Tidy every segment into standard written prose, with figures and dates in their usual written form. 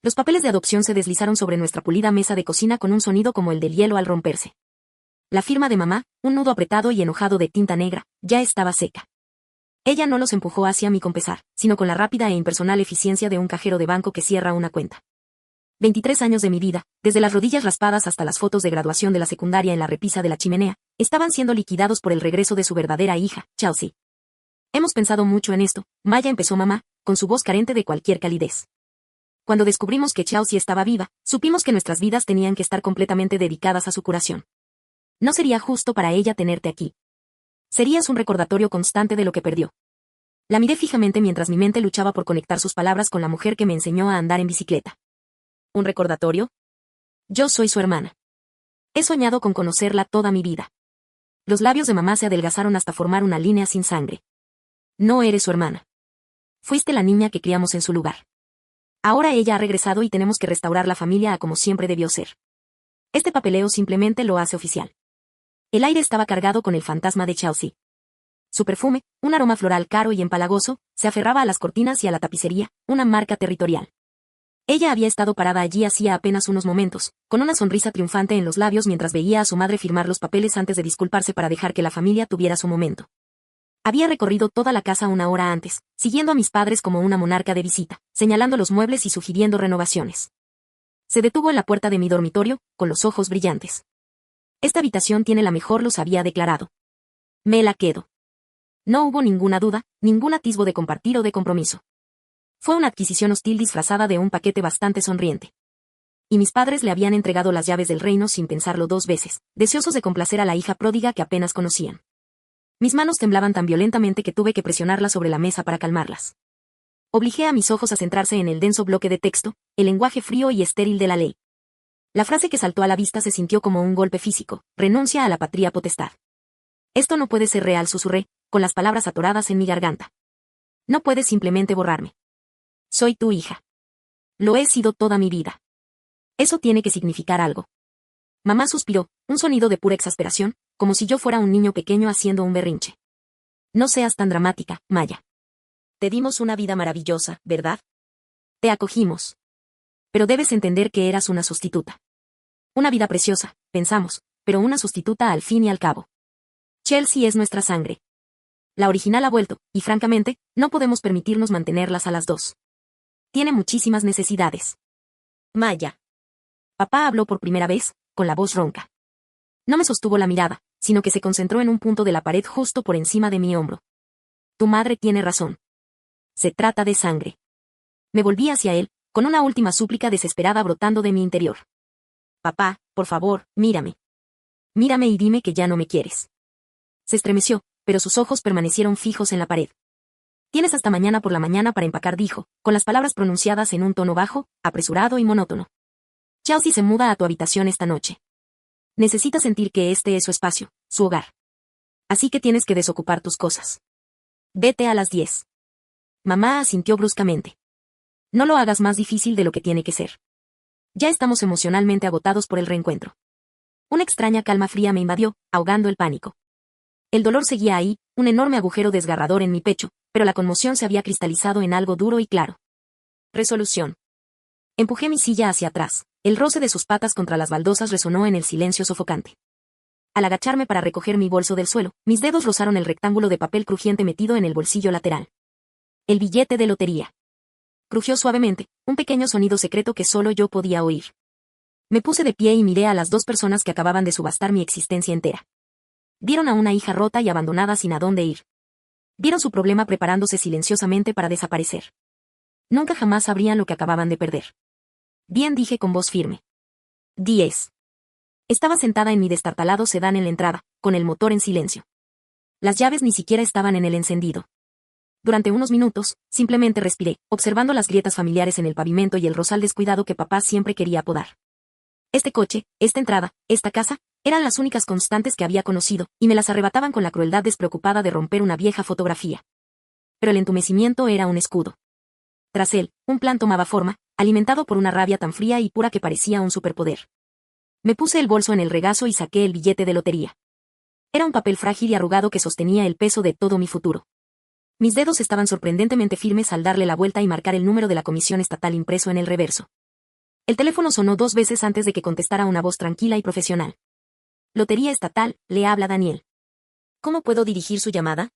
Los papeles de adopción se deslizaron sobre nuestra pulida mesa de cocina con un sonido como el del hielo al romperse. La firma de mamá, un nudo apretado y enojado de tinta negra, ya estaba seca. Ella no los empujó hacia mí con pesar, sino con la rápida e impersonal eficiencia de un cajero de banco que cierra una cuenta. 23 años de mi vida, desde las rodillas raspadas hasta las fotos de graduación de la secundaria en la repisa de la chimenea, estaban siendo liquidados por el regreso de su verdadera hija, Chelsea. Hemos pensado mucho en esto, Maya, empezó mamá, con su voz carente de cualquier calidez. Cuando descubrimos que Chelsea estaba viva, supimos que nuestras vidas tenían que estar completamente dedicadas a su curación. No sería justo para ella tenerte aquí. Serías un recordatorio constante de lo que perdió. La miré fijamente mientras mi mente luchaba por conectar sus palabras con la mujer que me enseñó a andar en bicicleta. ¿Un recordatorio? Yo soy su hermana. He soñado con conocerla toda mi vida. Los labios de mamá se adelgazaron hasta formar una línea sin sangre. No eres su hermana. Fuiste la niña que criamos en su lugar. Ahora ella ha regresado y tenemos que restaurar la familia a como siempre debió ser. Este papeleo simplemente lo hace oficial. El aire estaba cargado con el fantasma de Chelsea. Su perfume, un aroma floral caro y empalagoso, se aferraba a las cortinas y a la tapicería, una marca territorial. Ella había estado parada allí hacía apenas unos momentos, con una sonrisa triunfante en los labios mientras veía a su madre firmar los papeles antes de disculparse para dejar que la familia tuviera su momento. Había recorrido toda la casa una hora antes, siguiendo a mis padres como una monarca de visita, señalando los muebles y sugiriendo renovaciones. Se detuvo en la puerta de mi dormitorio, con los ojos brillantes. Esta habitación tiene la mejor luz, había declarado. Me la quedo. No hubo ninguna duda, ningún atisbo de compartir o de compromiso. Fue una adquisición hostil disfrazada de un paquete bastante sonriente. Y mis padres le habían entregado las llaves del reino sin pensarlo dos veces, deseosos de complacer a la hija pródiga que apenas conocían. Mis manos temblaban tan violentamente que tuve que presionarlas sobre la mesa para calmarlas. Obligué a mis ojos a centrarse en el denso bloque de texto, el lenguaje frío y estéril de la ley. La frase que saltó a la vista se sintió como un golpe físico: renuncia a la patria potestad. Esto no puede ser real, susurré, con las palabras atoradas en mi garganta. No puedes simplemente borrarme. Soy tu hija. Lo he sido toda mi vida. Eso tiene que significar algo. Mamá suspiró, un sonido de pura exasperación, como si yo fuera un niño pequeño haciendo un berrinche. No seas tan dramática, Maya. Te dimos una vida maravillosa, ¿verdad? Te acogimos. Pero debes entender que eras una sustituta. Una vida preciosa, pensamos, pero una sustituta al fin y al cabo. Chelsea es nuestra sangre. La original ha vuelto, y francamente, no podemos permitirnos mantenerlas a las dos. Tiene muchísimas necesidades. Maya. Papá habló por primera vez, con la voz ronca. No me sostuvo la mirada, sino que se concentró en un punto de la pared justo por encima de mi hombro. Tu madre tiene razón. Se trata de sangre. Me volví hacia él, con una última súplica desesperada brotando de mi interior. Papá, por favor, mírame. Mírame y dime que ya no me quieres. Se estremeció, pero sus ojos permanecieron fijos en la pared. Tienes hasta mañana por la mañana para empacar, dijo, con las palabras pronunciadas en un tono bajo, apresurado y monótono. Chelsea se muda a tu habitación esta noche. Necesita sentir que este es su espacio, su hogar. Así que tienes que desocupar tus cosas. Vete a las 10. Mamá asintió bruscamente. No lo hagas más difícil de lo que tiene que ser. Ya estamos emocionalmente agotados por el reencuentro. Una extraña calma fría me invadió, ahogando el pánico. El dolor seguía ahí, un enorme agujero desgarrador en mi pecho, pero la conmoción se había cristalizado en algo duro y claro. Resolución. Empujé mi silla hacia atrás. El roce de sus patas contra las baldosas resonó en el silencio sofocante. Al agacharme para recoger mi bolso del suelo, mis dedos rozaron el rectángulo de papel crujiente metido en el bolsillo lateral. El billete de lotería. Crujió suavemente, un pequeño sonido secreto que solo yo podía oír. Me puse de pie y miré a las dos personas que acababan de subastar mi existencia entera. Vieron a una hija rota y abandonada sin a dónde ir. Vieron su problema preparándose silenciosamente para desaparecer. Nunca jamás sabrían lo que acababan de perder. Bien, dije con voz firme. 10. Estaba sentada en mi destartalado sedán en la entrada, con el motor en silencio. Las llaves ni siquiera estaban en el encendido. Durante unos minutos, simplemente respiré, observando las grietas familiares en el pavimento y el rosal descuidado que papá siempre quería podar. Este coche, esta entrada, esta casa, eran las únicas constantes que había conocido, y me las arrebataban con la crueldad despreocupada de romper una vieja fotografía. Pero el entumecimiento era un escudo. Tras él, un plan tomaba forma, alimentado por una rabia tan fría y pura que parecía un superpoder. Me puse el bolso en el regazo y saqué el billete de lotería. Era un papel frágil y arrugado que sostenía el peso de todo mi futuro. Mis dedos estaban sorprendentemente firmes al darle la vuelta y marcar el número de la comisión estatal impreso en el reverso. El teléfono sonó 2 veces antes de que contestara una voz tranquila y profesional. Lotería Estatal, le habla Daniel. ¿Cómo puedo dirigir su llamada?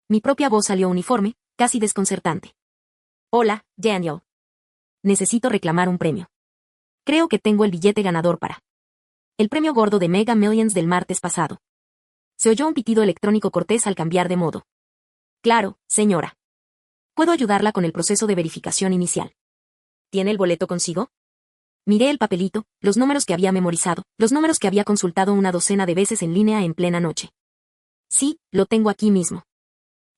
Mi propia voz salió uniforme, casi desconcertante. Hola, Daniel. Necesito reclamar un premio. Creo que tengo el billete ganador para el premio gordo de Mega Millions del martes pasado. Se oyó un pitido electrónico cortés al cambiar de modo. Claro, señora. ¿Puedo ayudarla con el proceso de verificación inicial? ¿Tiene el boleto consigo? Miré el papelito, los números que había memorizado, los números que había consultado una docena de veces en línea en plena noche. Sí, lo tengo aquí mismo.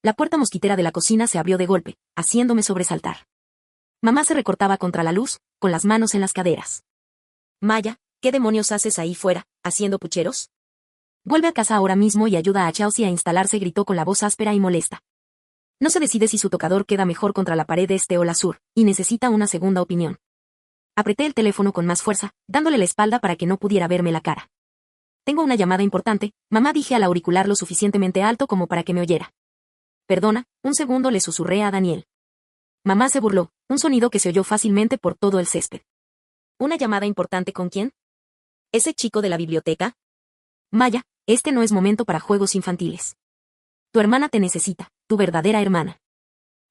La puerta mosquitera de la cocina se abrió de golpe, haciéndome sobresaltar. Mamá se recortaba contra la luz, con las manos en las caderas. Maya, ¿qué demonios haces ahí fuera, haciendo pucheros? Vuelve a casa ahora mismo y ayuda a Chelsea a instalarse, gritó con la voz áspera y molesta. No se decide si su tocador queda mejor contra la pared este o la sur, y necesita una segunda opinión. Apreté el teléfono con más fuerza, dándole la espalda para que no pudiera verme la cara. Tengo una llamada importante, mamá, dije al auricular lo suficientemente alto como para que me oyera. Perdona, un segundo, le susurré a Daniel. Mamá se burló, un sonido que se oyó fácilmente por todo el césped. ¿Una llamada importante con quién? ¿Ese chico de la biblioteca? Maya, este no es momento para juegos infantiles. Tu hermana te necesita, tu verdadera hermana.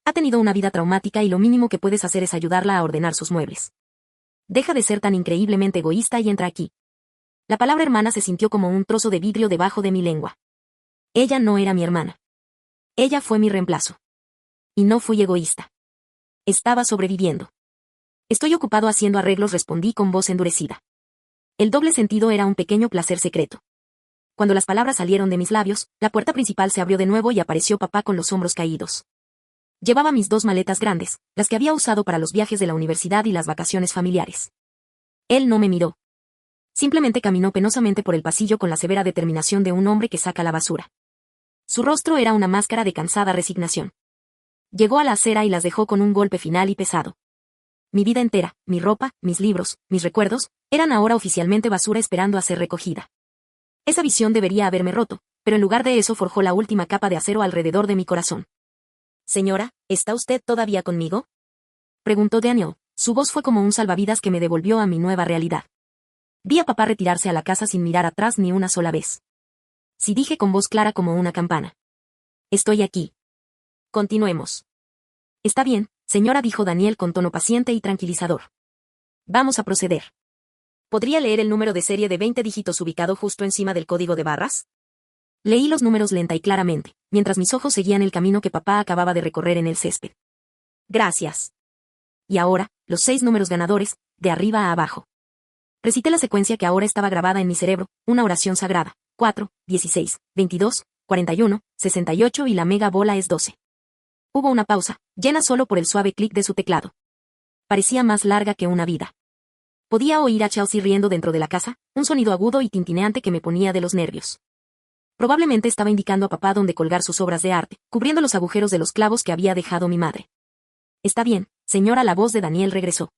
Ha tenido una vida traumática y lo mínimo que puedes hacer es ayudarla a ordenar sus muebles. Deja de ser tan increíblemente egoísta y entra aquí. La palabra hermana se sintió como un trozo de vidrio debajo de mi lengua. Ella no era mi hermana. Ella fue mi reemplazo. Y no fui egoísta. Estaba sobreviviendo. Estoy ocupado haciendo arreglos, respondí con voz endurecida. El doble sentido era un pequeño placer secreto. Cuando las palabras salieron de mis labios, la puerta principal se abrió de nuevo y apareció papá con los hombros caídos. Llevaba mis 2 maletas grandes, las que había usado para los viajes de la universidad y las vacaciones familiares. Él no me miró. Simplemente caminó penosamente por el pasillo con la severa determinación de un hombre que saca la basura. Su rostro era una máscara de cansada resignación. Llegó a la acera y las dejó con un golpe final y pesado. Mi vida entera, mi ropa, mis libros, mis recuerdos, eran ahora oficialmente basura esperando a ser recogida. Esa visión debería haberme roto, pero en lugar de eso forjó la última capa de acero alrededor de mi corazón. Señora, ¿está usted todavía conmigo? Preguntó Daniel. Su voz fue como un salvavidas que me devolvió a mi nueva realidad. Vi a papá retirarse a la casa sin mirar atrás ni una sola vez. Sí, dije con voz clara como una campana. Estoy aquí. Continuemos. Está bien, señora, dijo Daniel con tono paciente y tranquilizador. Vamos a proceder. ¿Podría leer el número de serie de 20 dígitos ubicado justo encima del código de barras? Leí los números lenta y claramente, mientras mis ojos seguían el camino que papá acababa de recorrer en el césped. Gracias. Y ahora, los 6 números ganadores, de arriba a abajo. Recité la secuencia que ahora estaba grabada en mi cerebro, una oración sagrada. 4, 16, 22, 41, 68 y la mega bola es 12. Hubo una pausa, llena solo por el suave clic de su teclado. Parecía más larga que una vida. Podía oír a Chelsea riendo dentro de la casa, un sonido agudo y tintineante que me ponía de los nervios. Probablemente estaba indicando a papá dónde colgar sus obras de arte, cubriendo los agujeros de los clavos que había dejado mi madre. Está bien, señora, la voz de Daniel regresó.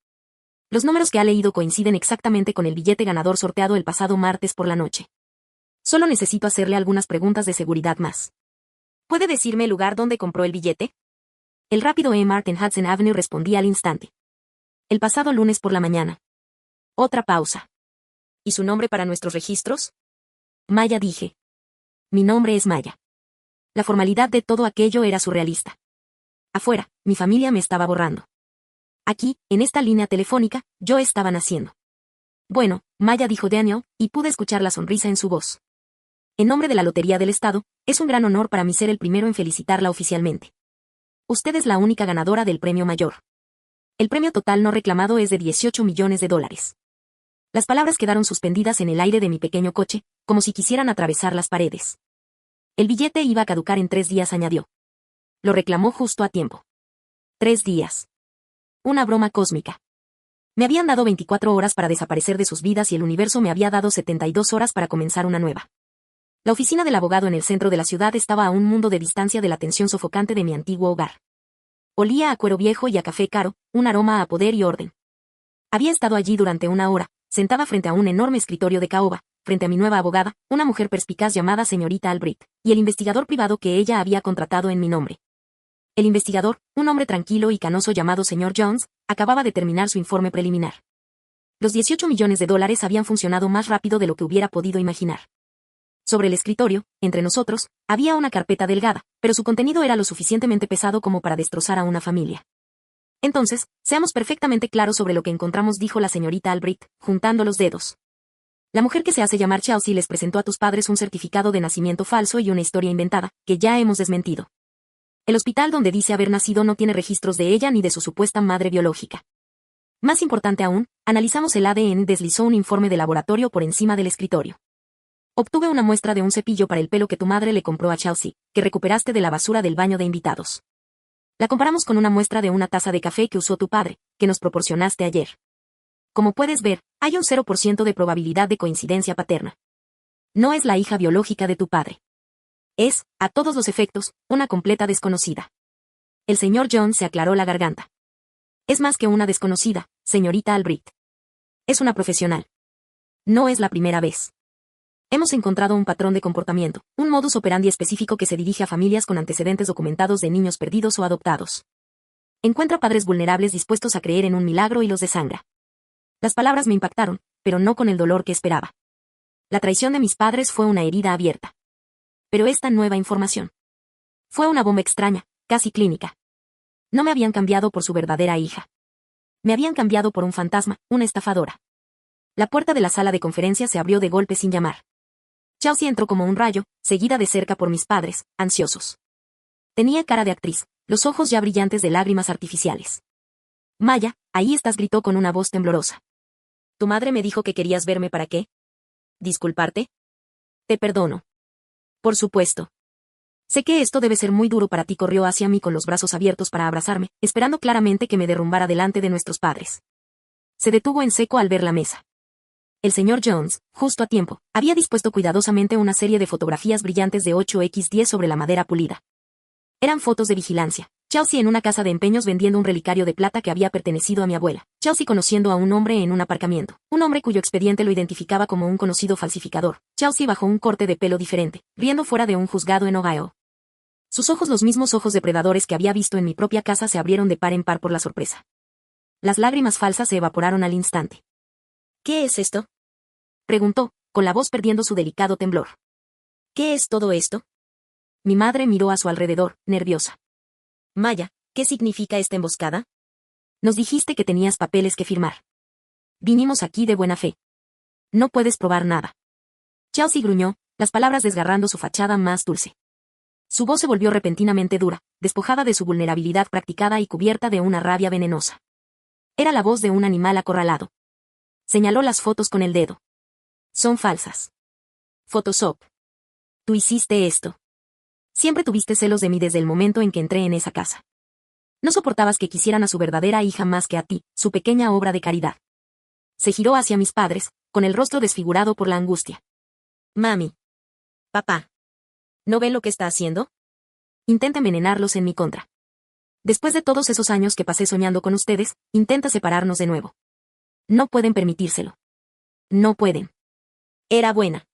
Los números que ha leído coinciden exactamente con el billete ganador sorteado el pasado martes por la noche. Solo necesito hacerle algunas preguntas de seguridad más. ¿Puede decirme el lugar donde compró el billete? El rápido Mart en Hudson Avenue, respondí al instante. El pasado lunes por la mañana. Otra pausa. ¿Y su nombre para nuestros registros? Maya, dije. Mi nombre es Maya. La formalidad de todo aquello era surrealista. Afuera, mi familia me estaba borrando. Aquí, en esta línea telefónica, yo estaba naciendo. Bueno, Maya, dijo Daniel, y pude escuchar la sonrisa en su voz. En nombre de la Lotería del Estado, es un gran honor para mí ser el primero en felicitarla oficialmente. Usted es la única ganadora del premio mayor. El premio total no reclamado es de $18 millones. Las palabras quedaron suspendidas en el aire de mi pequeño coche, como si quisieran atravesar las paredes. El billete iba a caducar en 3 días, añadió. Lo reclamó justo a tiempo. 3 días. Una broma cósmica. Me habían dado 24 horas para desaparecer de sus vidas y el universo me había dado 72 horas para comenzar una nueva. La oficina del abogado en el centro de la ciudad estaba a un mundo de distancia de la tensión sofocante de mi antiguo hogar. Olía a cuero viejo y a café caro, un aroma a poder y orden. Había estado allí durante 1 hora, sentada frente a un enorme escritorio de caoba, frente a mi nueva abogada, una mujer perspicaz llamada señorita Albright, y el investigador privado que ella había contratado en mi nombre. El investigador, un hombre tranquilo y canoso llamado señor Jones, acababa de terminar su informe preliminar. Los 18 millones de dólares habían funcionado más rápido de lo que hubiera podido imaginar. Sobre el escritorio, entre nosotros, había una carpeta delgada, pero su contenido era lo suficientemente pesado como para destrozar a una familia. Entonces, seamos perfectamente claros sobre lo que encontramos, dijo la señorita Albright, juntando los dedos. La mujer que se hace llamar Chelsea les presentó a tus padres un certificado de nacimiento falso y una historia inventada, que ya hemos desmentido. El hospital donde dice haber nacido no tiene registros de ella ni de su supuesta madre biológica. Más importante aún, analizamos el ADN y deslizó un informe de laboratorio por encima del escritorio. Obtuve una muestra de un cepillo para el pelo que tu madre le compró a Chelsea, que recuperaste de la basura del baño de invitados. La comparamos con una muestra de una taza de café que usó tu padre, que nos proporcionaste ayer. Como puedes ver, hay un 0% de probabilidad de coincidencia paterna. No es la hija biológica de tu padre. Es, a todos los efectos, una completa desconocida. El señor Jones se aclaró la garganta. Es más que una desconocida, señorita Albright. Es una profesional. No es la primera vez. Hemos encontrado un patrón de comportamiento, un modus operandi específico que se dirige a familias con antecedentes documentados de niños perdidos o adoptados. Encuentra padres vulnerables dispuestos a creer en un milagro y los desangra. Las palabras me impactaron, pero no con el dolor que esperaba. La traición de mis padres fue una herida abierta. Pero esta nueva información fue una bomba extraña, casi clínica. No me habían cambiado por su verdadera hija. Me habían cambiado por un fantasma, una estafadora. La puerta de la sala de conferencias se abrió de golpe sin llamar. Chelsea entró como un rayo, seguida de cerca por mis padres, ansiosos. Tenía cara de actriz, los ojos ya brillantes de lágrimas artificiales. Maya, ahí estás, gritó con una voz temblorosa. ¿Tu madre me dijo que querías verme para qué? ¿Disculparte? Te perdono. Por supuesto. Sé que esto debe ser muy duro para ti. Corrió hacia mí con los brazos abiertos para abrazarme, esperando claramente que me derrumbara delante de nuestros padres. Se detuvo en seco al ver la mesa. El señor Jones, justo a tiempo, había dispuesto cuidadosamente una serie de fotografías brillantes de 8x10 sobre la madera pulida. Eran fotos de vigilancia. Chelsea en una casa de empeños vendiendo un relicario de plata que había pertenecido a mi abuela. Chelsea conociendo a un hombre en un aparcamiento. Un hombre cuyo expediente lo identificaba como un conocido falsificador. Chelsea bajo un corte de pelo diferente, riendo fuera de un juzgado en Ohio. Sus ojos, los mismos ojos depredadores que había visto en mi propia casa, se abrieron de par en par por la sorpresa. Las lágrimas falsas se evaporaron al instante. ¿Qué es esto?, preguntó, con la voz perdiendo su delicado temblor. ¿Qué es todo esto? Mi madre miró a su alrededor, nerviosa. Maya, ¿qué significa esta emboscada? Nos dijiste que tenías papeles que firmar. Vinimos aquí de buena fe. No puedes probar nada. Chelsea gruñó, las palabras desgarrando su fachada más dulce. Su voz se volvió repentinamente dura, despojada de su vulnerabilidad practicada y cubierta de una rabia venenosa. Era la voz de un animal acorralado. Señaló las fotos con el dedo. Son falsas. Photoshop. Tú hiciste esto. Siempre tuviste celos de mí desde el momento en que entré en esa casa. No soportabas que quisieran a su verdadera hija más que a ti, su pequeña obra de caridad. Se giró hacia mis padres, con el rostro desfigurado por la angustia. Mami. Papá. ¿No ven lo que está haciendo? Intenta envenenarlos en mi contra. Después de todos esos años que pasé soñando con ustedes, intenta separarnos de nuevo. No pueden permitírselo. No pueden. Era buena.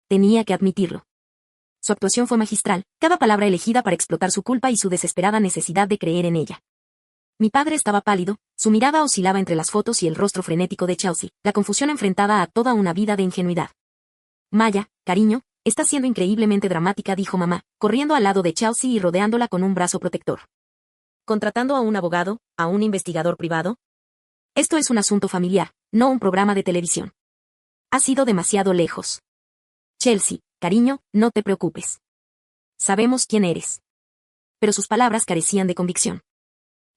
Tenía que admitirlo. Su actuación fue magistral, cada palabra elegida para explotar su culpa y su desesperada necesidad de creer en ella. Mi padre estaba pálido, su mirada oscilaba entre las fotos y el rostro frenético de Chelsea, la confusión enfrentada a toda una vida de ingenuidad. Maya, cariño, estás siendo increíblemente dramática, dijo mamá, corriendo al lado de Chelsea y rodeándola con un brazo protector. ¿Contratando a un abogado, a un investigador privado? Esto es un asunto familiar, no un programa de televisión. Has ido demasiado lejos. Chelsea, cariño, no te preocupes. Sabemos quién eres. Pero sus palabras carecían de convicción.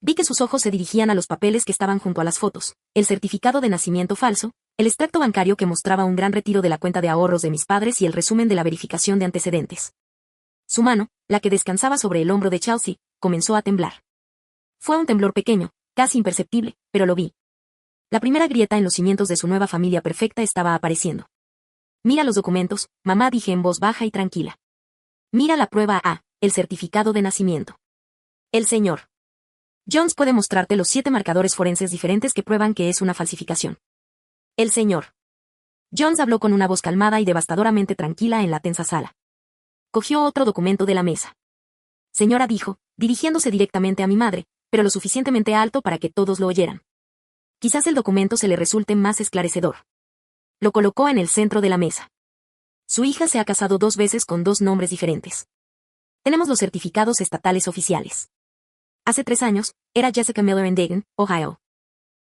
Vi que sus ojos se dirigían a los papeles que estaban junto a las fotos, el certificado de nacimiento falso, el extracto bancario que mostraba un gran retiro de la cuenta de ahorros de mis padres y el resumen de la verificación de antecedentes. Su mano, la que descansaba sobre el hombro de Chelsea, comenzó a temblar. Fue un temblor pequeño, casi imperceptible, pero lo vi. La primera grieta en los cimientos de su nueva familia perfecta estaba apareciendo. Mira los documentos, mamá, dije en voz baja y tranquila. Mira la prueba A, el certificado de nacimiento. El señor Jones puede mostrarte los 7 marcadores forenses diferentes que prueban que es una falsificación. El señor Jones habló con una voz calmada y devastadoramente tranquila en la tensa sala. Cogió otro documento de la mesa. Señora, dijo, dirigiéndose directamente a mi madre, pero lo suficientemente alto para que todos lo oyeran. Quizás el documento se le resulte más esclarecedor. Lo colocó en el centro de la mesa. Su hija se ha casado 2 veces con 2 nombres diferentes. Tenemos los certificados estatales oficiales. Hace 3 años, era Jessica Miller en Dayton, Ohio.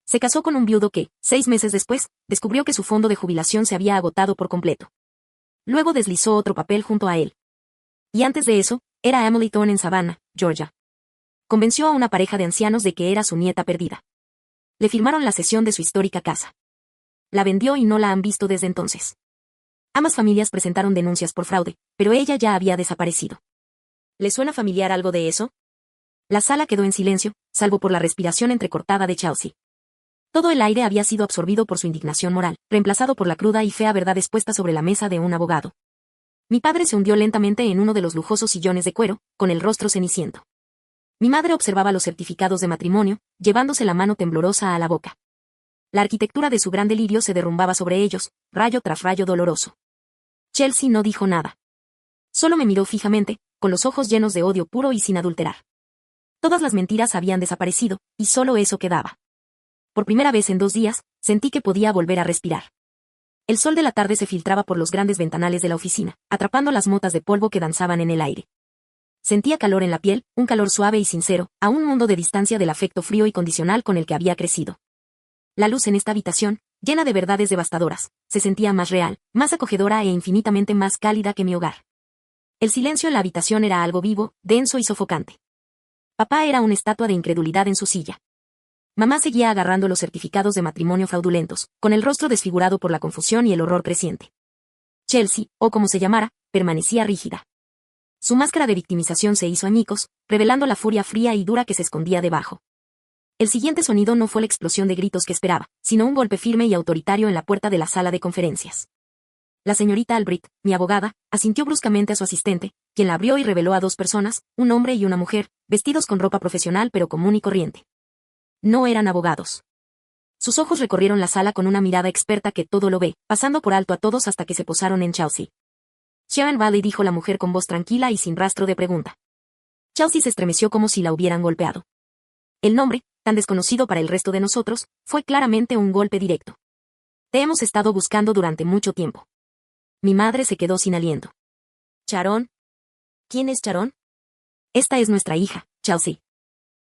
Se casó con un viudo que, 6 meses después, descubrió que su fondo de jubilación se había agotado por completo. Luego deslizó otro papel junto a él. Y antes de eso, era Emily Thorne en Savannah, Georgia. Convenció a una pareja de ancianos de que era su nieta perdida. Le firmaron la cesión de su histórica casa. La vendió y no la han visto desde entonces. Ambas familias presentaron denuncias por fraude, pero ella ya había desaparecido. ¿Le suena familiar algo de eso? La sala quedó en silencio, salvo por la respiración entrecortada de Chelsea. Todo el aire había sido absorbido por su indignación moral, reemplazado por la cruda y fea verdad expuesta sobre la mesa de un abogado. Mi padre se hundió lentamente en uno de los lujosos sillones de cuero, con el rostro ceniciento. Mi madre observaba los certificados de matrimonio, llevándose la mano temblorosa a la boca. La arquitectura de su gran delirio se derrumbaba sobre ellos, rayo tras rayo doloroso. Chelsea no dijo nada. Solo me miró fijamente, con los ojos llenos de odio puro y sin adulterar. Todas las mentiras habían desaparecido, y solo eso quedaba. Por primera vez en 2 días, sentí que podía volver a respirar. El sol de la tarde se filtraba por los grandes ventanales de la oficina, atrapando las motas de polvo que danzaban en el aire. Sentía calor en la piel, un calor suave y sincero, a un mundo de distancia del afecto frío y condicional con el que había crecido. La luz en esta habitación, llena de verdades devastadoras, se sentía más real, más acogedora e infinitamente más cálida que mi hogar. El silencio en la habitación era algo vivo, denso y sofocante. Papá era una estatua de incredulidad en su silla. Mamá seguía agarrando los certificados de matrimonio fraudulentos, con el rostro desfigurado por la confusión y el horror creciente. Chelsea, o como se llamara, permanecía rígida. Su máscara de victimización se hizo añicos, revelando la furia fría y dura que se escondía debajo. El siguiente sonido no fue la explosión de gritos que esperaba, sino un golpe firme y autoritario en la puerta de la sala de conferencias. La señorita Albrecht, mi abogada, asintió bruscamente a su asistente, quien la abrió y reveló a 2 personas, un hombre y una mujer, vestidos con ropa profesional pero común y corriente. No eran abogados. Sus ojos recorrieron la sala con una mirada experta que todo lo ve, pasando por alto a todos hasta que se posaron en Chelsea. Sharon Valley, dijo la mujer con voz tranquila y sin rastro de pregunta. Chelsea se estremeció como si la hubieran golpeado. El nombre, tan desconocido para el resto de nosotros, fue claramente un golpe directo. Te hemos estado buscando durante mucho tiempo. Mi madre se quedó sin aliento. ¿Sharon? ¿Quién es Sharon? Esta es nuestra hija, Chelsea.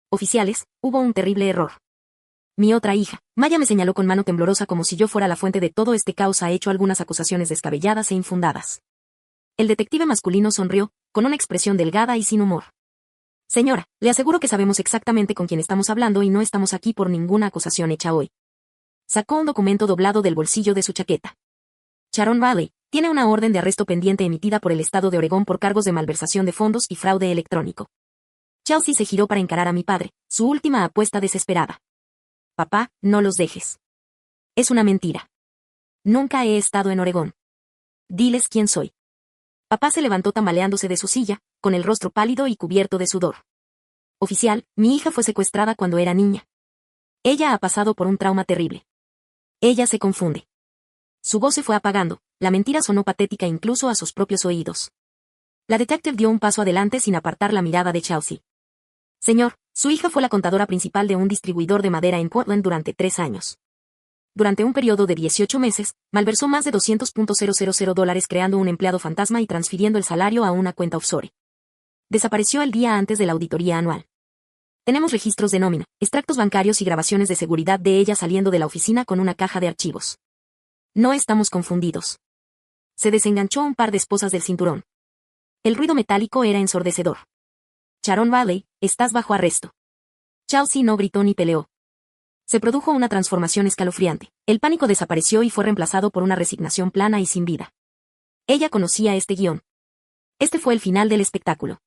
Oficiales, hubo un terrible error. Mi otra hija, Maya, me señaló con mano temblorosa como si yo fuera la fuente de todo este caos. Ha hecho algunas acusaciones descabelladas e infundadas. El detective masculino sonrió, con una expresión delgada y sin humor. Señora, le aseguro que sabemos exactamente con quién estamos hablando y no estamos aquí por ninguna acusación hecha hoy. Sacó un documento doblado del bolsillo de su chaqueta. Sharon Valley tiene una orden de arresto pendiente emitida por el estado de Oregón por cargos de malversación de fondos y fraude electrónico. Chelsea se giró para encarar a mi padre, su última apuesta desesperada. Papá, no los dejes. Es una mentira. Nunca he estado en Oregón. Diles quién soy. Papá se levantó tambaleándose de su silla, con el rostro pálido y cubierto de sudor. Oficial, mi hija fue secuestrada cuando era niña. Ella ha pasado por un trauma terrible. Ella se confunde. Su voz se fue apagando, la mentira sonó patética incluso a sus propios oídos. La detective dio un paso adelante sin apartar la mirada de Chelsea. Señor, su hija fue la contadora principal de un distribuidor de madera en Portland durante 3 años. Durante un periodo de 18 meses, malversó más de $200,000 creando un empleado fantasma y transfiriendo el salario a una cuenta offshore. Desapareció el día antes de la auditoría anual. Tenemos registros de nómina, extractos bancarios y grabaciones de seguridad de ella saliendo de la oficina con una caja de archivos. No estamos confundidos. Se desenganchó un par de esposas del cinturón. El ruido metálico era ensordecedor. Sharon Valley, estás bajo arresto. Chelsea no gritó ni peleó. Se produjo una transformación escalofriante. El pánico desapareció y fue reemplazado por una resignación plana y sin vida. Ella conocía este guión. Este fue el final del espectáculo.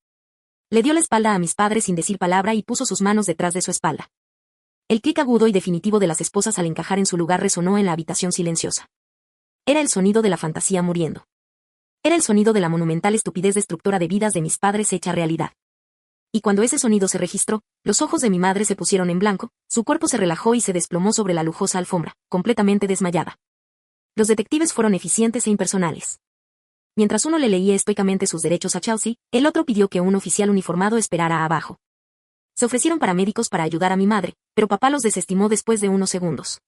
Le dio la espalda a mis padres sin decir palabra y puso sus manos detrás de su espalda. El clic agudo y definitivo de las esposas al encajar en su lugar resonó en la habitación silenciosa. Era el sonido de la fantasía muriendo. Era el sonido de la monumental estupidez destructora de vidas de mis padres hecha realidad. Y cuando ese sonido se registró, los ojos de mi madre se pusieron en blanco, su cuerpo se relajó y se desplomó sobre la lujosa alfombra, completamente desmayada. Los detectives fueron eficientes e impersonales. Mientras uno le leía estoicamente sus derechos a Chelsea, el otro pidió que un oficial uniformado esperara abajo. Se ofrecieron paramédicos para ayudar a mi madre, pero papá los desestimó después de unos segundos.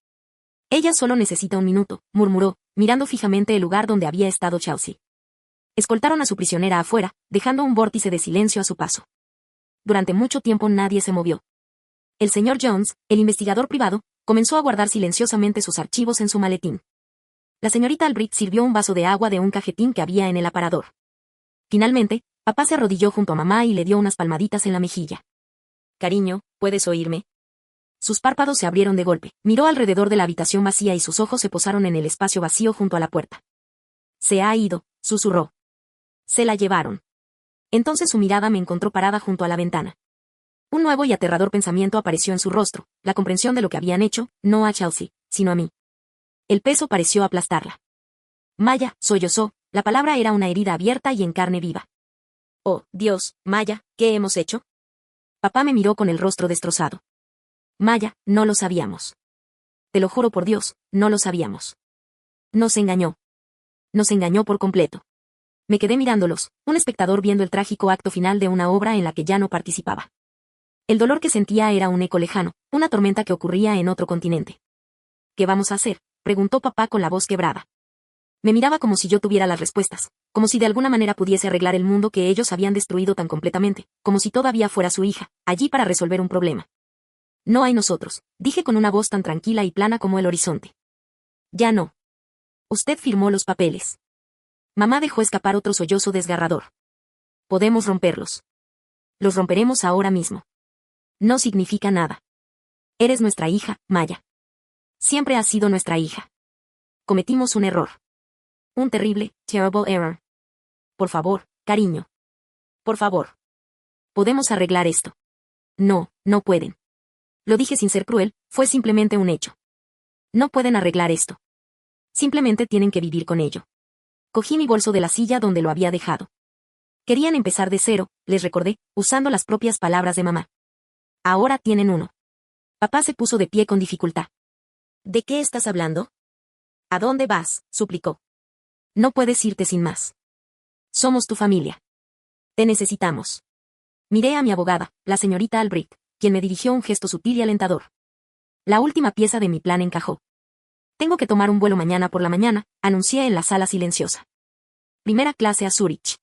Ella solo necesita un minuto, murmuró, mirando fijamente el lugar donde había estado Chelsea. Escoltaron a su prisionera afuera, dejando un vórtice de silencio a su paso. Durante mucho tiempo nadie se movió. El señor Jones, el investigador privado, comenzó a guardar silenciosamente sus archivos en su maletín. La señorita Albrecht sirvió un vaso de agua de un cajetín que había en el aparador. Finalmente, papá se arrodilló junto a mamá y le dio unas palmaditas en la mejilla. Cariño, ¿puedes oírme? Sus párpados se abrieron de golpe, miró alrededor de la habitación vacía y sus ojos se posaron en el espacio vacío junto a la puerta. Se ha ido, susurró. Se la llevaron. Entonces su mirada me encontró parada junto a la ventana. Un nuevo y aterrador pensamiento apareció en su rostro, la comprensión de lo que habían hecho, no a Chelsea, sino a mí. El peso pareció aplastarla. Maya, sollozó, la palabra era una herida abierta y en carne viva. Oh, Dios, Maya, ¿qué hemos hecho? Papá me miró con el rostro destrozado. Maya, no lo sabíamos. Te lo juro por Dios, no lo sabíamos. Nos engañó. Nos engañó por completo. Me quedé mirándolos, un espectador viendo el trágico acto final de una obra en la que ya no participaba. El dolor que sentía era un eco lejano, una tormenta que ocurría en otro continente. ¿Qué vamos a hacer?, preguntó papá con la voz quebrada. Me miraba como si yo tuviera las respuestas, como si de alguna manera pudiese arreglar el mundo que ellos habían destruido tan completamente, como si todavía fuera su hija, allí para resolver un problema. No hay nosotros, dije con una voz tan tranquila y plana como el horizonte. Ya no. Usted firmó los papeles. Mamá dejó escapar otro sollozo desgarrador. Podemos romperlos. Los romperemos ahora mismo. No significa nada. Eres nuestra hija, Maya. Siempre has sido nuestra hija. Cometimos un error. Un terrible, terrible error. Por favor, cariño. Por favor. Podemos arreglar esto. No, no pueden. Lo dije sin ser cruel, fue simplemente un hecho. No pueden arreglar esto. Simplemente tienen que vivir con ello. Cogí mi bolso de la silla donde lo había dejado. Querían empezar de cero, les recordé, usando las propias palabras de mamá. Ahora tienen uno. Papá se puso de pie con dificultad. ¿De qué estás hablando? ¿A dónde vas?, suplicó. No puedes irte sin más. Somos tu familia. Te necesitamos. Miré a mi abogada, la señorita Albrecht, quien me dirigió un gesto sutil y alentador. La última pieza de mi plan encajó. Tengo que tomar un vuelo mañana por la mañana, anuncié en la sala silenciosa. Primera clase a Zúrich.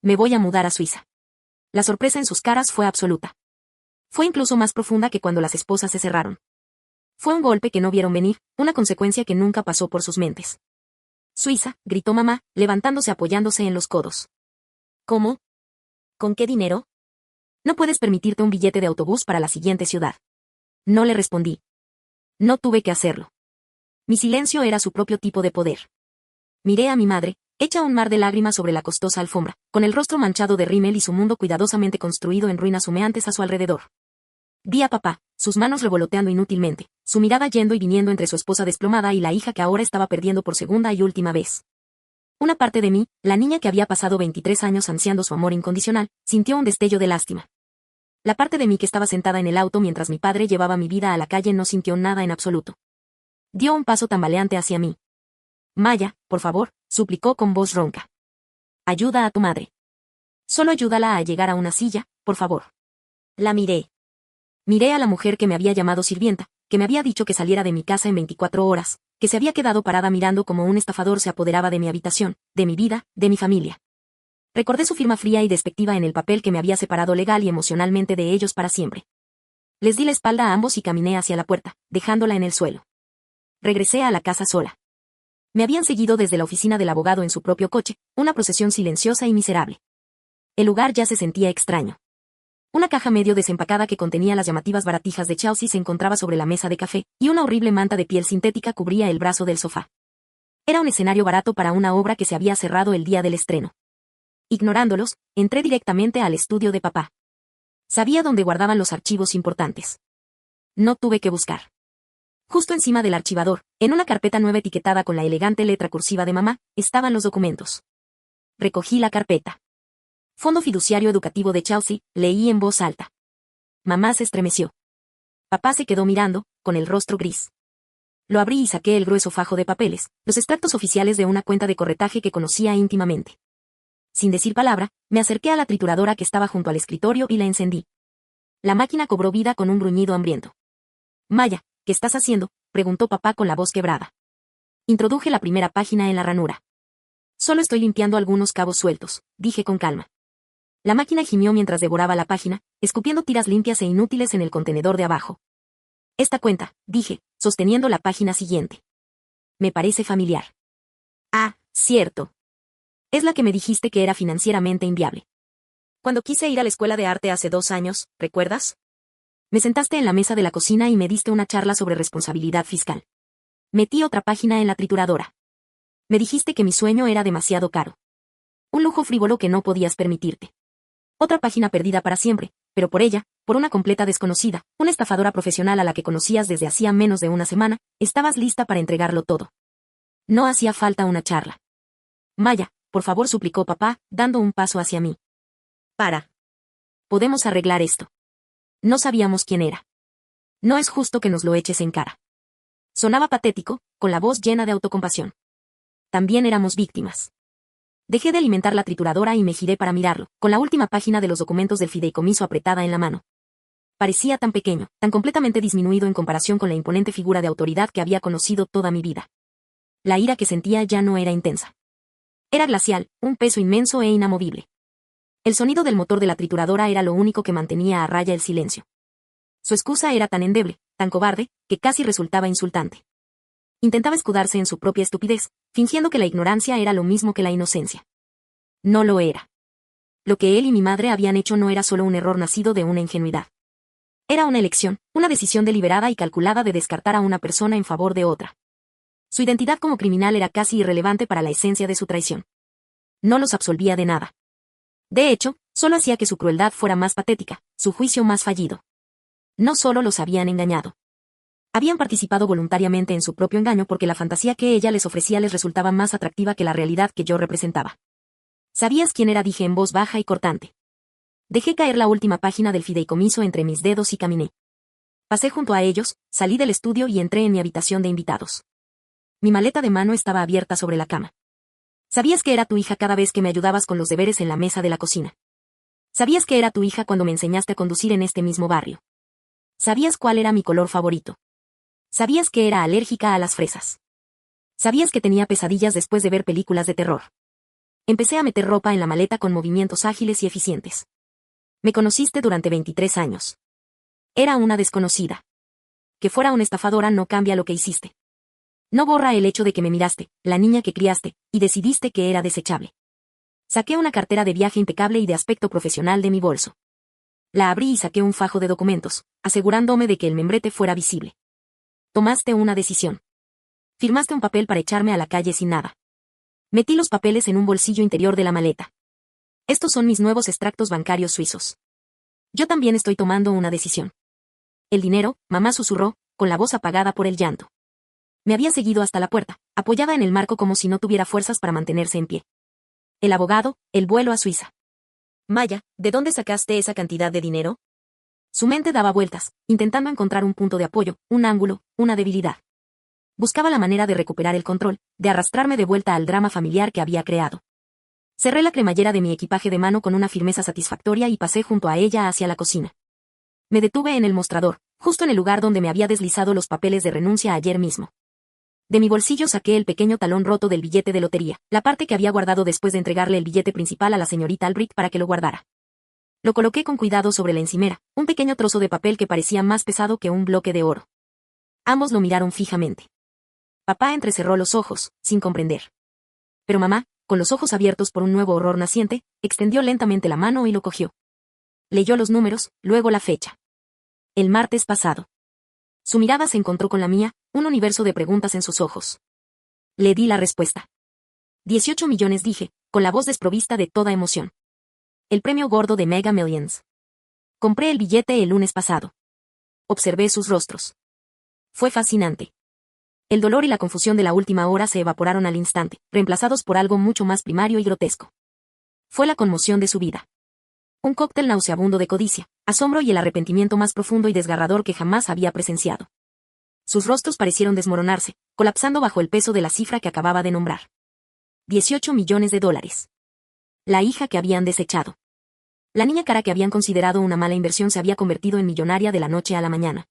Me voy a mudar a Suiza. La sorpresa en sus caras fue absoluta. Fue incluso más profunda que cuando las esposas se cerraron. Fue un golpe que no vieron venir, una consecuencia que nunca pasó por sus mentes. Suiza, gritó mamá, levantándose apoyándose en los codos. ¿Cómo? ¿Con qué dinero? No puedes permitirte un billete de autobús para la siguiente ciudad. No le respondí. No tuve que hacerlo. Mi silencio era su propio tipo de poder. Miré a mi madre, hecha un mar de lágrimas sobre la costosa alfombra, con el rostro manchado de rímel y su mundo cuidadosamente construido en ruinas humeantes a su alrededor. Vi a papá, sus manos revoloteando inútilmente, su mirada yendo y viniendo entre su esposa desplomada y la hija que ahora estaba perdiendo por segunda y última vez. Una parte de mí, la niña que había pasado 23 años ansiando su amor incondicional, sintió un destello de lástima. La parte de mí que estaba sentada en el auto mientras mi padre llevaba mi vida a la calle no sintió nada en absoluto. Dio un paso tambaleante hacia mí. Maya, por favor, suplicó con voz ronca. Ayuda a tu madre. Solo ayúdala a llegar a una silla, por favor. La miré. Miré a la mujer que me había llamado sirvienta, que me había dicho que saliera de mi casa en 24 horas, que se había quedado parada mirando como un estafador se apoderaba de mi habitación, de mi vida, de mi familia. Recordé su firma fría y despectiva en el papel que me había separado legal y emocionalmente de ellos para siempre. Les di la espalda a ambos y caminé hacia la puerta, dejándola en el suelo. Regresé a la casa sola. Me habían seguido desde la oficina del abogado en su propio coche, una procesión silenciosa y miserable. El lugar ya se sentía extraño. Una caja medio desempacada que contenía las llamativas baratijas de Chelsea se encontraba sobre la mesa de café, y una horrible manta de piel sintética cubría el brazo del sofá. Era un escenario barato para una obra que se había cerrado el día del estreno. Ignorándolos, entré directamente al estudio de papá. Sabía dónde guardaban los archivos importantes. No tuve que buscar. Justo encima del archivador, en una carpeta nueva etiquetada con la elegante letra cursiva de mamá, estaban los documentos. Recogí la carpeta. Fondo Fiduciario Educativo de Chelsea, leí en voz alta. Mamá se estremeció. Papá se quedó mirando, con el rostro gris. Lo abrí y saqué el grueso fajo de papeles, los extractos oficiales de una cuenta de corretaje que conocía íntimamente. Sin decir palabra, me acerqué a la trituradora que estaba junto al escritorio y la encendí. La máquina cobró vida con un gruñido hambriento. Maya, ¿qué estás haciendo?, preguntó papá con la voz quebrada. Introduje la primera página en la ranura. Solo estoy limpiando algunos cabos sueltos, dije con calma. La máquina gimió mientras devoraba la página, escupiendo tiras limpias e inútiles en el contenedor de abajo. Esta cuenta, dije, sosteniendo la página siguiente. Me parece familiar. Ah, cierto. Es la que me dijiste que era financieramente inviable. Cuando quise ir a la escuela de arte hace 2 años, ¿recuerdas? Me sentaste en la mesa de la cocina y me diste una charla sobre responsabilidad fiscal. Metí otra página en la trituradora. Me dijiste que mi sueño era demasiado caro. Un lujo frívolo que no podías permitirte. Otra página perdida para siempre, pero por ella, por una completa desconocida, una estafadora profesional a la que conocías desde hacía menos de una semana, estabas lista para entregarlo todo. No hacía falta una charla. Maya, por favor, suplicó papá, dando un paso hacia mí. Para. Podemos arreglar esto. No sabíamos quién era. No es justo que nos lo eches en cara. Sonaba patético, con la voz llena de autocompasión. También éramos víctimas. Dejé de alimentar la trituradora y me giré para mirarlo, con la última página de los documentos del fideicomiso apretada en la mano. Parecía tan pequeño, tan completamente disminuido en comparación con la imponente figura de autoridad que había conocido toda mi vida. La ira que sentía ya no era intensa. Era glacial, un peso inmenso e inamovible. El sonido del motor de la trituradora era lo único que mantenía a raya el silencio. Su excusa era tan endeble, tan cobarde, que casi resultaba insultante. Intentaba escudarse en su propia estupidez, fingiendo que la ignorancia era lo mismo que la inocencia. No lo era. Lo que él y mi madre habían hecho no era solo un error nacido de una ingenuidad. Era una elección, una decisión deliberada y calculada de descartar a una persona en favor de otra. Su identidad como criminal era casi irrelevante para la esencia de su traición. No los absolvía de nada. De hecho, solo hacía que su crueldad fuera más patética, su juicio más fallido. No solo los habían engañado. Habían participado voluntariamente en su propio engaño porque la fantasía que ella les ofrecía les resultaba más atractiva que la realidad que yo representaba. ¿Sabías quién era?, dije en voz baja y cortante. Dejé caer la última página del fideicomiso entre mis dedos y caminé. Pasé junto a ellos, salí del estudio y entré en mi habitación de invitados. Mi maleta de mano estaba abierta sobre la cama. ¿Sabías que era tu hija cada vez que me ayudabas con los deberes en la mesa de la cocina? ¿Sabías que era tu hija cuando me enseñaste a conducir en este mismo barrio? ¿Sabías cuál era mi color favorito? ¿Sabías que era alérgica a las fresas? ¿Sabías que tenía pesadillas después de ver películas de terror? Empecé a meter ropa en la maleta con movimientos ágiles y eficientes. Me conociste durante 23 años. Era una desconocida. Que fuera una estafadora no cambia lo que hiciste. No borra el hecho de que me miraste, la niña que criaste, y decidiste que era desechable. Saqué una cartera de viaje impecable y de aspecto profesional de mi bolso. La abrí y saqué un fajo de documentos, asegurándome de que el membrete fuera visible. Tomaste una decisión. Firmaste un papel para echarme a la calle sin nada. Metí los papeles en un bolsillo interior de la maleta. Estos son mis nuevos extractos bancarios suizos. Yo también estoy tomando una decisión. El dinero, mamá susurró, con la voz apagada por el llanto. Me había seguido hasta la puerta, apoyada en el marco como si no tuviera fuerzas para mantenerse en pie. El abogado, el vuelo a Suiza. Maya, ¿de dónde sacaste esa cantidad de dinero? Su mente daba vueltas, intentando encontrar un punto de apoyo, un ángulo, una debilidad. Buscaba la manera de recuperar el control, de arrastrarme de vuelta al drama familiar que había creado. Cerré la cremallera de mi equipaje de mano con una firmeza satisfactoria y pasé junto a ella hacia la cocina. Me detuve en el mostrador, justo en el lugar donde me había deslizado los papeles de renuncia ayer mismo. De mi bolsillo saqué el pequeño talón roto del billete de lotería, la parte que había guardado después de entregarle el billete principal a la señorita Albrecht para que lo guardara. Lo coloqué con cuidado sobre la encimera, un pequeño trozo de papel que parecía más pesado que un bloque de oro. Ambos lo miraron fijamente. Papá entrecerró los ojos, sin comprender. Pero mamá, con los ojos abiertos por un nuevo horror naciente, extendió lentamente la mano y lo cogió. Leyó los números, luego la fecha. El martes pasado. Su mirada se encontró con la mía, un universo de preguntas en sus ojos. Le di la respuesta. 18 millones, dije, con la voz desprovista de toda emoción. El premio gordo de Mega Millions. Compré el billete el lunes pasado. Observé sus rostros. Fue fascinante. El dolor y la confusión de la última hora se evaporaron al instante, reemplazados por algo mucho más primario y grotesco. Fue la conmoción de su vida. Un cóctel nauseabundo de codicia, asombro y el arrepentimiento más profundo y desgarrador que jamás había presenciado. Sus rostros parecieron desmoronarse, colapsando bajo el peso de la cifra que acababa de nombrar. 18 millones de dólares. La hija que habían desechado. La niña cara que habían considerado una mala inversión se había convertido en millonaria de la noche a la mañana.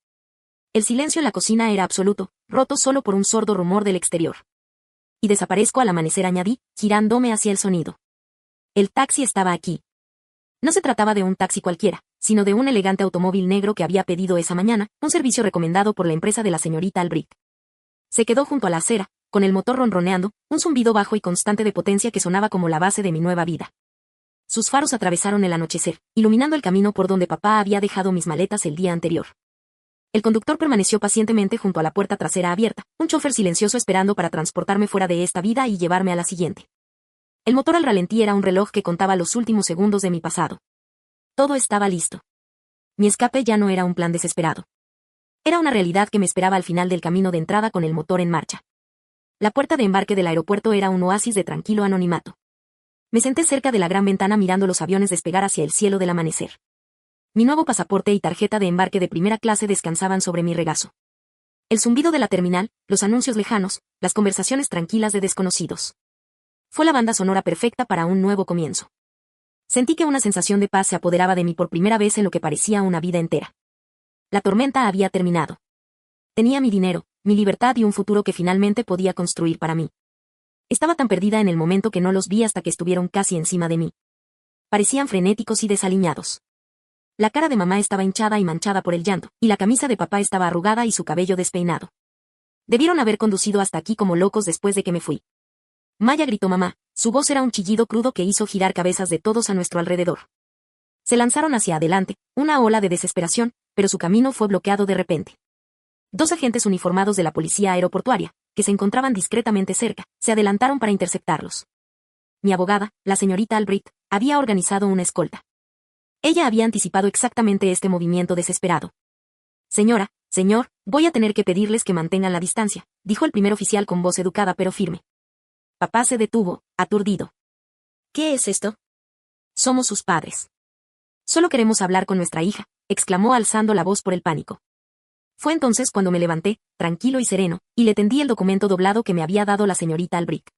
El silencio en la cocina era absoluto, roto solo por un sordo rumor del exterior. Y desaparezco al amanecer, añadí, girándome hacia el sonido. El taxi estaba aquí. No se trataba de un taxi cualquiera, sino de un elegante automóvil negro que había pedido esa mañana, un servicio recomendado por la empresa de la señorita Albright. Se quedó junto a la acera, con el motor ronroneando, un zumbido bajo y constante de potencia que sonaba como la base de mi nueva vida. Sus faros atravesaron el anochecer, iluminando el camino por donde papá había dejado mis maletas el día anterior. El conductor permaneció pacientemente junto a la puerta trasera abierta, un chofer silencioso esperando para transportarme fuera de esta vida y llevarme a la siguiente. El motor al ralentí era un reloj que contaba los últimos segundos de mi pasado. Todo estaba listo. Mi escape ya no era un plan desesperado. Era una realidad que me esperaba al final del camino de entrada con el motor en marcha. La puerta de embarque del aeropuerto era un oasis de tranquilo anonimato. Me senté cerca de la gran ventana mirando los aviones despegar hacia el cielo del amanecer. Mi nuevo pasaporte y tarjeta de embarque de primera clase descansaban sobre mi regazo. El zumbido de la terminal, los anuncios lejanos, las conversaciones tranquilas de desconocidos. Fue la banda sonora perfecta para un nuevo comienzo. Sentí que una sensación de paz se apoderaba de mí por primera vez en lo que parecía una vida entera. La tormenta había terminado. Tenía mi dinero, mi libertad y un futuro que finalmente podía construir para mí. Estaba tan perdida en el momento que no los vi hasta que estuvieron casi encima de mí. Parecían frenéticos y desaliñados. La cara de mamá estaba hinchada y manchada por el llanto, y la camisa de papá estaba arrugada y su cabello despeinado. Debieron haber conducido hasta aquí como locos después de que me fui. Maya, gritó mamá, su voz era un chillido crudo que hizo girar cabezas de todos a nuestro alrededor. Se lanzaron hacia adelante, una ola de desesperación, pero su camino fue bloqueado de repente. Dos agentes uniformados de la policía aeroportuaria, que se encontraban discretamente cerca, se adelantaron para interceptarlos. Mi abogada, la señorita Albright, había organizado una escolta. Ella había anticipado exactamente este movimiento desesperado. Señora, señor, voy a tener que pedirles que mantengan la distancia, dijo el primer oficial con voz educada pero firme. Papá se detuvo, aturdido. ¿Qué es esto? Somos sus padres. Solo queremos hablar con nuestra hija, exclamó alzando la voz por el pánico. Fue entonces cuando me levanté, tranquilo y sereno, y le tendí el documento doblado que me había dado la señorita Albright.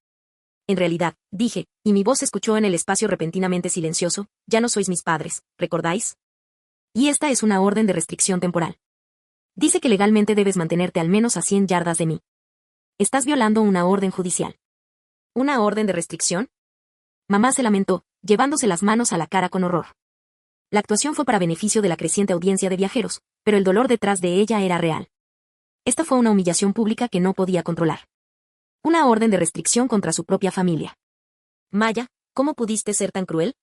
En realidad, dije, y mi voz se escuchó en el espacio repentinamente silencioso, ya no sois mis padres, ¿recordáis? Y esta es una orden de restricción temporal. Dice que legalmente debes mantenerte al menos a 100 yardas de mí. Estás violando una orden judicial. ¿Una orden de restricción? Mamá se lamentó, llevándose las manos a la cara con horror. La actuación fue para beneficio de la creciente audiencia de viajeros, pero el dolor detrás de ella era real. Esta fue una humillación pública que no podía controlar. Una orden de restricción contra su propia familia. Maya, ¿cómo pudiste ser tan cruel?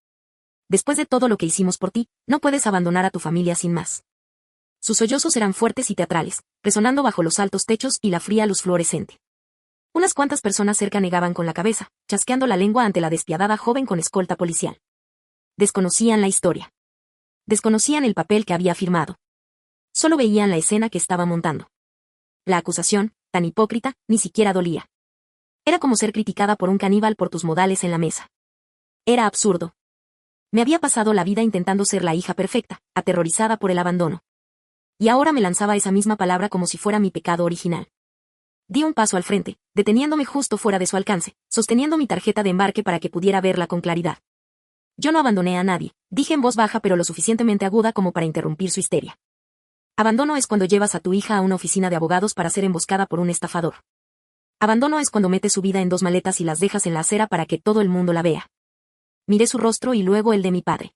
Después de todo lo que hicimos por ti, no puedes abandonar a tu familia sin más. Sus sollozos eran fuertes y teatrales, resonando bajo los altos techos y la fría luz fluorescente. Unas cuantas personas cerca negaban con la cabeza, chasqueando la lengua ante la despiadada joven con escolta policial. Desconocían la historia. Desconocían el papel que había firmado. Solo veían la escena que estaba montando. La acusación, tan hipócrita, ni siquiera dolía. Era como ser criticada por un caníbal por tus modales en la mesa. Era absurdo. Me había pasado la vida intentando ser la hija perfecta, aterrorizada por el abandono. Y ahora me lanzaba esa misma palabra como si fuera mi pecado original. Di un paso al frente, deteniéndome justo fuera de su alcance, sosteniendo mi tarjeta de embarque para que pudiera verla con claridad. Yo no abandoné a nadie, dije en voz baja pero lo suficientemente aguda como para interrumpir su histeria. Abandono es cuando llevas a tu hija a una oficina de abogados para ser emboscada por un estafador. Abandono es cuando metes su vida en 2 maletas y las dejas en la acera para que todo el mundo la vea. Miré su rostro y luego el de mi padre.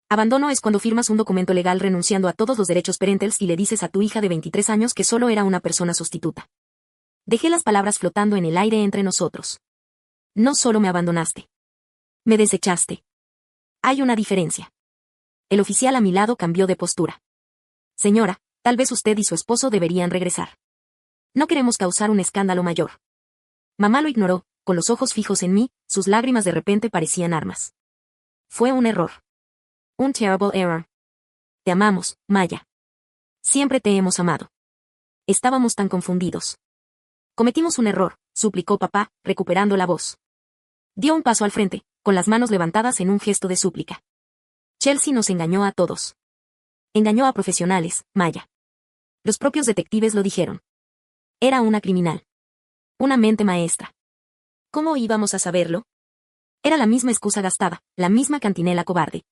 Abandono es cuando firmas un documento legal renunciando a todos los derechos parentales y le dices a tu hija de 23 años que solo era una persona sustituta. Dejé las palabras flotando en el aire entre nosotros. No solo me abandonaste. Me desechaste. Hay una diferencia. El oficial a mi lado cambió de postura. Señora, tal vez usted y su esposo deberían regresar. No queremos causar un escándalo mayor. Mamá lo ignoró, con los ojos fijos en mí, sus lágrimas de repente parecían armas. Fue un error. Un terrible error. Te amamos, Maya. Siempre te hemos amado. Estábamos tan confundidos. Cometimos un error, suplicó papá, recuperando la voz. Dio un paso al frente, con las manos levantadas en un gesto de súplica. Chelsea nos engañó a todos. Engañó a profesionales, Maya. Los propios detectives lo dijeron. Era una criminal. Una mente maestra. ¿Cómo íbamos a saberlo? Era la misma excusa gastada, la misma cantinela cobarde.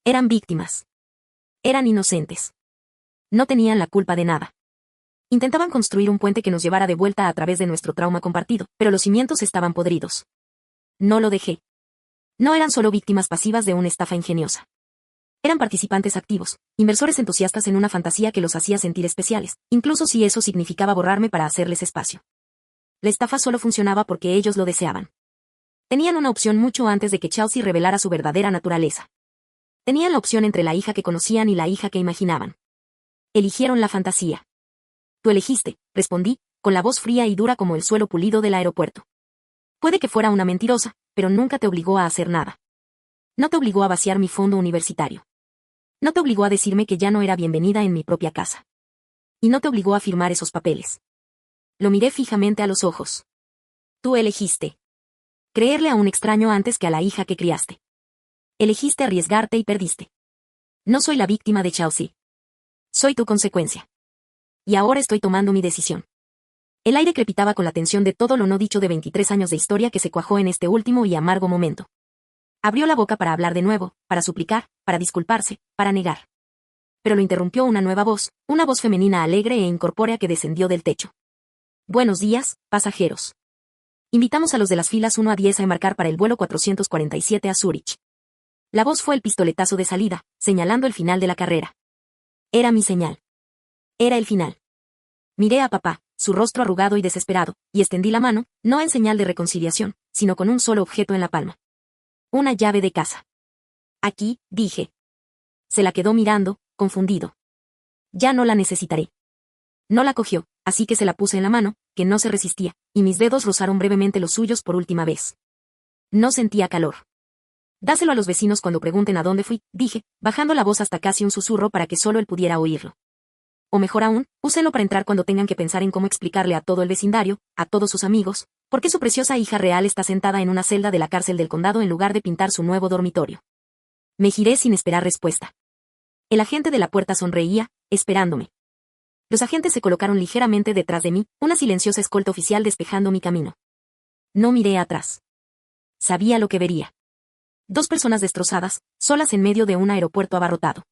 Eran víctimas. Eran inocentes. No tenían la culpa de nada. Intentaban construir un puente que nos llevara de vuelta a través de nuestro trauma compartido, pero los cimientos estaban podridos. No lo dejé. No eran solo víctimas pasivas de una estafa ingeniosa. Eran participantes activos, inversores entusiastas en una fantasía que los hacía sentir especiales, incluso si eso significaba borrarme para hacerles espacio. La estafa solo funcionaba porque ellos lo deseaban. Tenían una opción mucho antes de que Chelsea revelara su verdadera naturaleza. Tenían la opción entre la hija que conocían y la hija que imaginaban. Eligieron la fantasía. Tú elegiste, respondí, con la voz fría y dura como el suelo pulido del aeropuerto. Puede que fuera una mentirosa, pero nunca te obligó a hacer nada. No te obligó a vaciar mi fondo universitario. No te obligó a decirme que ya no era bienvenida en mi propia casa. Y no te obligó a firmar esos papeles. Lo miré fijamente a los ojos. Tú elegiste. Creerle a un extraño antes que a la hija que criaste. Elegiste arriesgarte y perdiste. No soy la víctima de Chelsea. Soy tu consecuencia. Y ahora estoy tomando mi decisión. El aire crepitaba con la tensión de todo lo no dicho de 23 años de historia que se cuajó en este último y amargo momento. Abrió la boca para hablar de nuevo, para suplicar, para disculparse, para negar. Pero lo interrumpió una nueva voz, una voz femenina alegre e incorpórea que descendió del techo. Buenos días, pasajeros. Invitamos a los de las filas 1 a 10 a embarcar para el vuelo 447 a Zúrich. La voz fue el pistoletazo de salida, señalando el final de la carrera. Era mi señal. Era el final. Miré a papá, su rostro arrugado y desesperado, y extendí la mano, no en señal de reconciliación, sino con un solo objeto en la palma. Una llave de casa. Aquí, dije. Se la quedó mirando, confundido. Ya no la necesitaré. No la cogió, así que se la puse en la mano, que no se resistía, y mis dedos rozaron brevemente los suyos por última vez. No sentía calor. Dáselo a los vecinos cuando pregunten a dónde fui, dije, bajando la voz hasta casi un susurro para que solo él pudiera oírlo. O mejor aún, úsenlo para entrar cuando tengan que pensar en cómo explicarle a todo el vecindario, a todos sus amigos, por qué su preciosa hija real está sentada en una celda de la cárcel del condado en lugar de pintar su nuevo dormitorio. Me giré sin esperar respuesta. El agente de la puerta sonreía, esperándome. Los agentes se colocaron ligeramente detrás de mí, una silenciosa escolta oficial despejando mi camino. No miré atrás. Sabía lo que vería. 2 personas destrozadas, solas en medio de un aeropuerto abarrotado.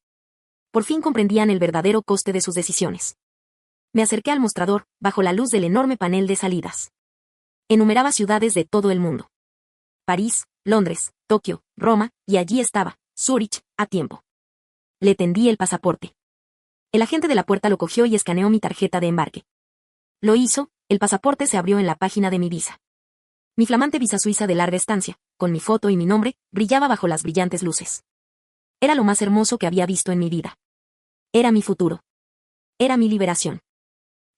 Por fin comprendían el verdadero coste de sus decisiones. Me acerqué al mostrador, bajo la luz del enorme panel de salidas. Enumeraba ciudades de todo el mundo. París, Londres, Tokio, Roma, y allí estaba, Zúrich, a tiempo. Le tendí el pasaporte. El agente de la puerta lo cogió y escaneó mi tarjeta de embarque. Lo hizo, el pasaporte se abrió en la página de mi visa. Mi flamante visa suiza de larga estancia, con mi foto y mi nombre, brillaba bajo las brillantes luces. Era lo más hermoso que había visto en mi vida. Era mi futuro. Era mi liberación.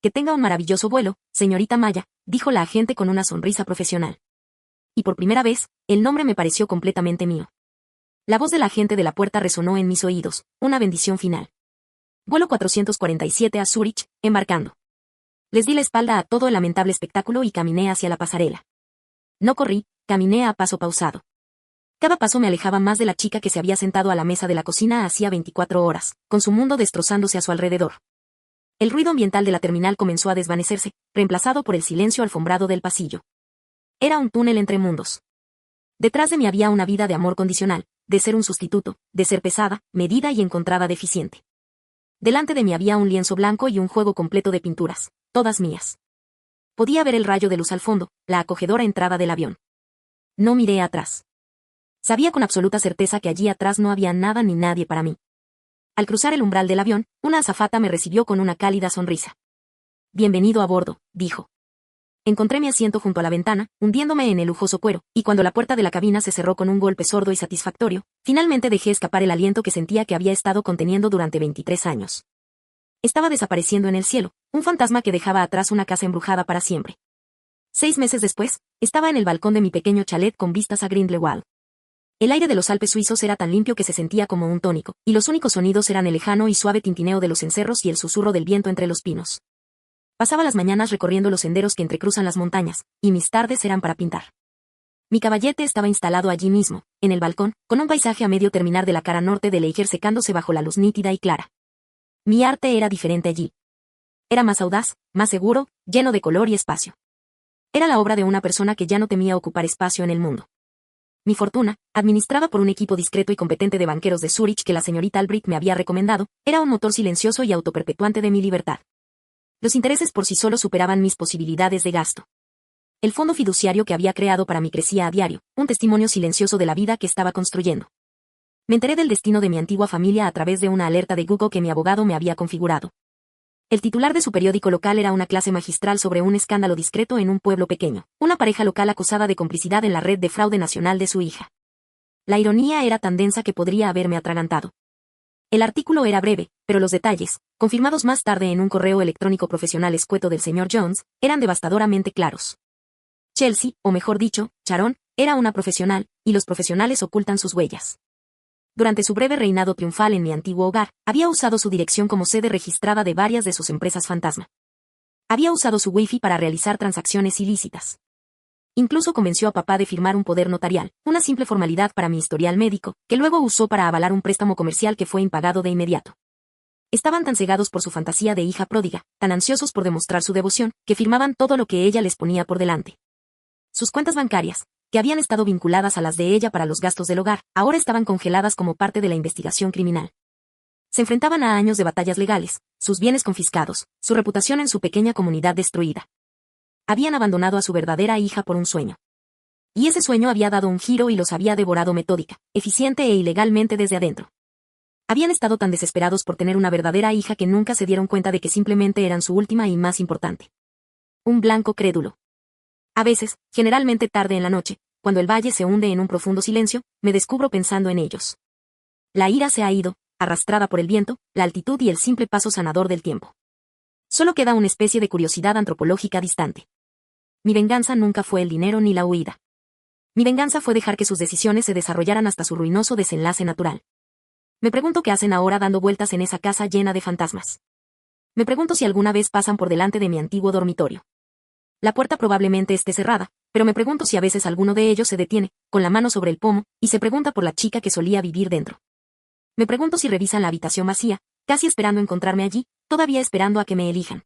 Que tenga un maravilloso vuelo, señorita Maya, dijo la agente con una sonrisa profesional. Y por primera vez, el nombre me pareció completamente mío. La voz del agente de la puerta resonó en mis oídos, una bendición final. Vuelo 447 a Zúrich, embarcando. Les di la espalda a todo el lamentable espectáculo y caminé hacia la pasarela. No corrí, caminé a paso pausado. Cada paso me alejaba más de la chica que se había sentado a la mesa de la cocina hacía 24 horas, con su mundo destrozándose a su alrededor. El ruido ambiental de la terminal comenzó a desvanecerse, reemplazado por el silencio alfombrado del pasillo. Era un túnel entre mundos. Detrás de mí había una vida de amor condicional, de ser un sustituto, de ser pesada, medida y encontrada deficiente. Delante de mí había un lienzo blanco y un juego completo de pinturas, todas mías. Podía ver el rayo de luz al fondo, la acogedora entrada del avión. No miré atrás. Sabía con absoluta certeza que allí atrás no había nada ni nadie para mí. Al cruzar el umbral del avión, una azafata me recibió con una cálida sonrisa. Bienvenido a bordo, dijo. Encontré mi asiento junto a la ventana, hundiéndome en el lujoso cuero, y cuando la puerta de la cabina se cerró con un golpe sordo y satisfactorio, finalmente dejé escapar el aliento que sentía que había estado conteniendo durante 23 años. Estaba desapareciendo en el cielo, un fantasma que dejaba atrás una casa embrujada para siempre. 6 meses después, estaba en el balcón de mi pequeño chalet con vistas a Grindelwald. El aire de los Alpes suizos era tan limpio que se sentía como un tónico, y los únicos sonidos eran el lejano y suave tintineo de los cencerros y el susurro del viento entre los pinos. Pasaba las mañanas recorriendo los senderos que entrecruzan las montañas, y mis tardes eran para pintar. Mi caballete estaba instalado allí mismo, en el balcón, con un paisaje a medio terminar de la cara norte del Eiger secándose bajo la luz nítida y clara. Mi arte era diferente allí. Era más audaz, más seguro, lleno de color y espacio. Era la obra de una persona que ya no temía ocupar espacio en el mundo. Mi fortuna, administrada por un equipo discreto y competente de banqueros de Zúrich que la señorita Albrecht me había recomendado, era un motor silencioso y autoperpetuante de mi libertad. Los intereses por sí solos superaban mis posibilidades de gasto. El fondo fiduciario que había creado para mí crecía a diario, un testimonio silencioso de la vida que estaba construyendo. Me enteré del destino de mi antigua familia a través de una alerta de Google que mi abogado me había configurado. El titular de su periódico local era una clase magistral sobre un escándalo discreto en un pueblo pequeño, una pareja local acusada de complicidad en la red de fraude nacional de su hija. La ironía era tan densa que podría haberme atragantado. El artículo era breve, pero los detalles, confirmados más tarde en un correo electrónico profesional escueto del señor Jones, eran devastadoramente claros. Chelsea, o mejor dicho, Sharon, era una profesional, y los profesionales ocultan sus huellas. Durante su breve reinado triunfal en mi antiguo hogar, había usado su dirección como sede registrada de varias de sus empresas fantasma. Había usado su wifi para realizar transacciones ilícitas. Incluso convenció a papá de firmar un poder notarial, una simple formalidad para mi historial médico, que luego usó para avalar un préstamo comercial que fue impagado de inmediato. Estaban tan cegados por su fantasía de hija pródiga, tan ansiosos por demostrar su devoción, que firmaban todo lo que ella les ponía por delante. Sus cuentas bancarias, que habían estado vinculadas a las de ella para los gastos del hogar, ahora estaban congeladas como parte de la investigación criminal. Se enfrentaban a años de batallas legales, sus bienes confiscados, su reputación en su pequeña comunidad destruida. Habían abandonado a su verdadera hija por un sueño. Y ese sueño había dado un giro y los había devorado metódica, eficiente e ilegalmente desde adentro. Habían estado tan desesperados por tener una verdadera hija que nunca se dieron cuenta de que simplemente eran su última y más importante. Un blanco crédulo. A veces, generalmente tarde en la noche, cuando el valle se hunde en un profundo silencio, me descubro pensando en ellos. La ira se ha ido, arrastrada por el viento, la altitud y el simple paso sanador del tiempo. Solo queda una especie de curiosidad antropológica distante. Mi venganza nunca fue el dinero ni la huida. Mi venganza fue dejar que sus decisiones se desarrollaran hasta su ruinoso desenlace natural. Me pregunto qué hacen ahora dando vueltas en esa casa llena de fantasmas. Me pregunto si alguna vez pasan por delante de mi antiguo dormitorio. La puerta probablemente esté cerrada, pero me pregunto si a veces alguno de ellos se detiene, con la mano sobre el pomo, y se pregunta por la chica que solía vivir dentro. Me pregunto si revisan la habitación vacía, casi esperando encontrarme allí, todavía esperando a que me elijan.